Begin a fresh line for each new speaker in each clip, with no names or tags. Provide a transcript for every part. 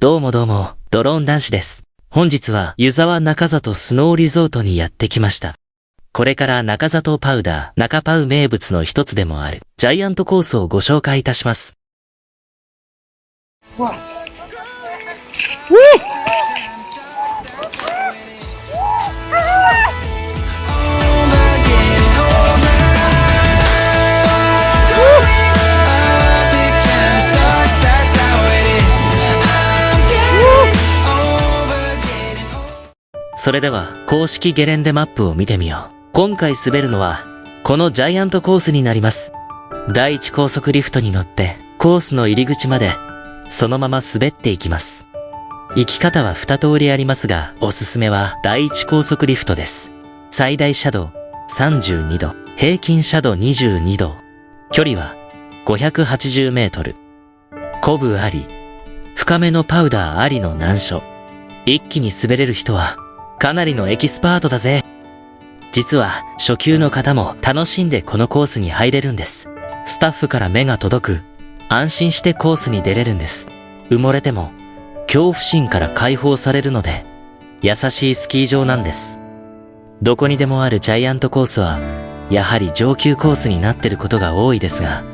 どうもどうも、ドローン男子です。本日は湯沢中里スノーリゾートにやってきました。これから中里パウダー、中パウ名物の一つでもある、ジャイアントコースをご紹介いたします。わっそれでは公式ゲレンデマップを見てみよう。今回滑るのはこのジャイアントコースになります。第一高速リフトに乗ってコースの入り口までそのまま滑っていきます。行き方は2通りありますが、おすすめは第一高速リフトです。最大斜度32度、平均斜度22度、距離は580メートル。コブあり、深めのパウダーありの難所。一気に滑れる人はかなりのエキスパートだぜ。実は初級の方も楽しんでこのコースに入れるんです。スタッフから目が届く、安心してコースに出れるんです。埋もれても恐怖心から解放されるので、優しいスキー場なんです。どこにでもあるジャイアントコースはやはり上級コースになってることが多いですが、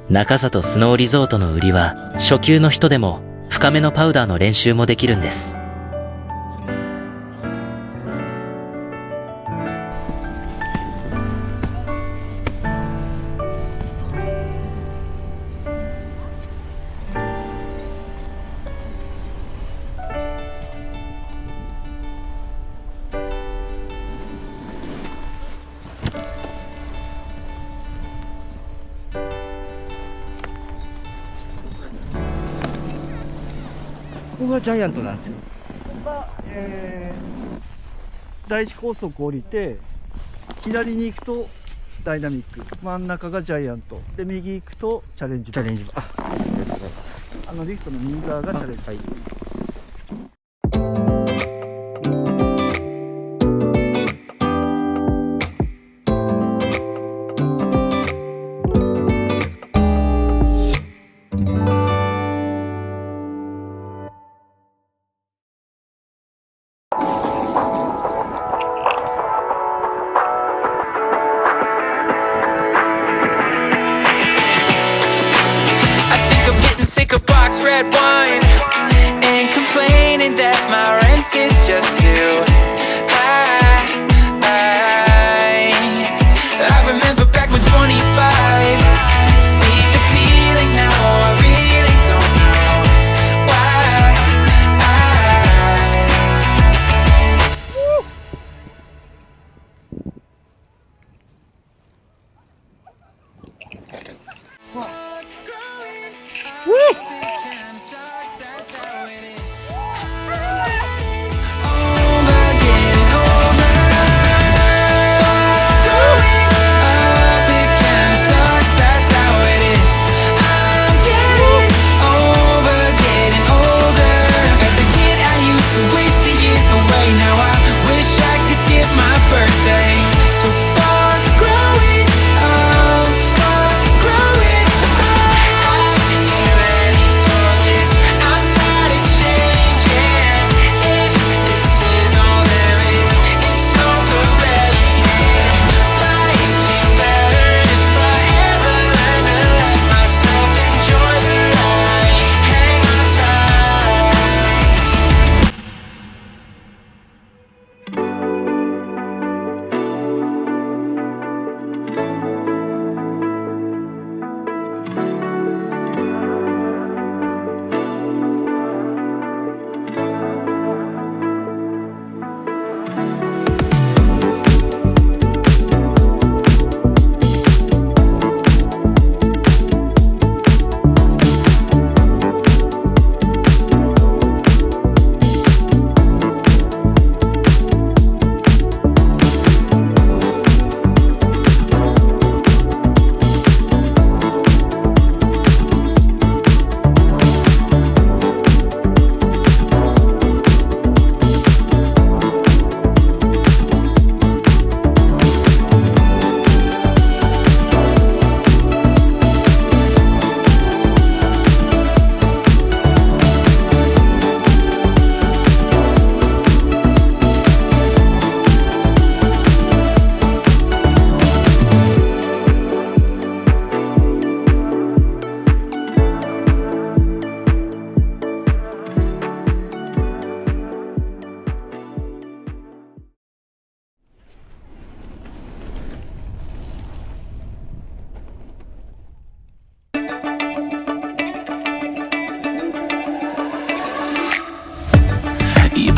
中里スノーリゾートの売りは初級の人でも深めのパウダーの練習もできるんです。
ここがジャイアントなんですよ。
ここが、第一高速降りて左に行くとダイナミック、真ん中がジャイアントで、右行くとチャレンジバー。
ありがとうございます。
リフトの右側がチャレンジバー。
Sick of box red wine and complaining that my rent is just too high. I remember back when 25 seemed appealing. Now I really don't know why. Over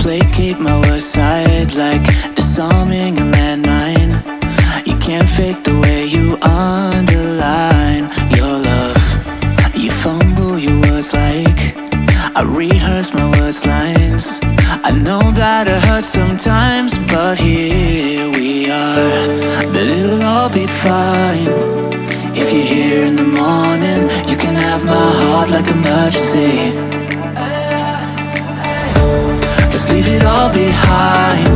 placate my worst side like disarming a landmine. You can't fake the way you underline your love. You fumble your words like I rehearse my words lines. I know that it hurts sometimes, but here we are. But it'll all be fine. If you're here in the morning, you can have my heart like emergency. Let's leave it all behind.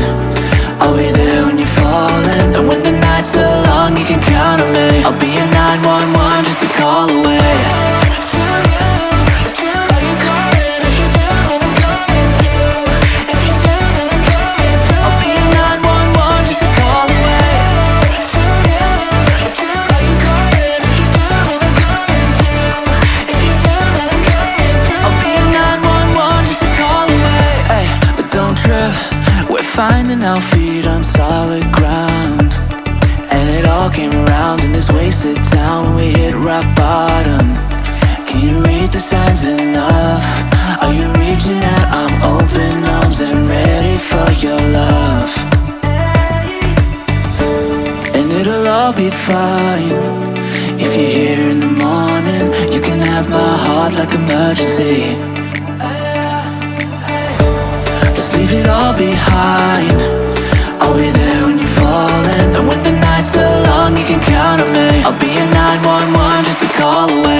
I'll be there when you're falling, and when the nights are long, you can count on me. I'll be a 911 just a call away. Finding our feet on solid ground, and it all came around in this wasted town when we hit rock bottom. Can you read the signs enough? Are you reaching out? I'm open arms and ready for your love. And it'll all be fine. If you're here in the morning, you can have my heart like emergency. Leave it all behind. I'll be there when you're falling, and when the nights are long, you can count on me. I'll be a 911 just a call away.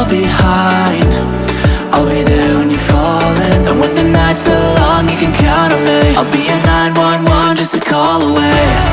Behind, I'll be there when you're falling, and when the nights are long, you can count on me. I'll be a 911 just a call away.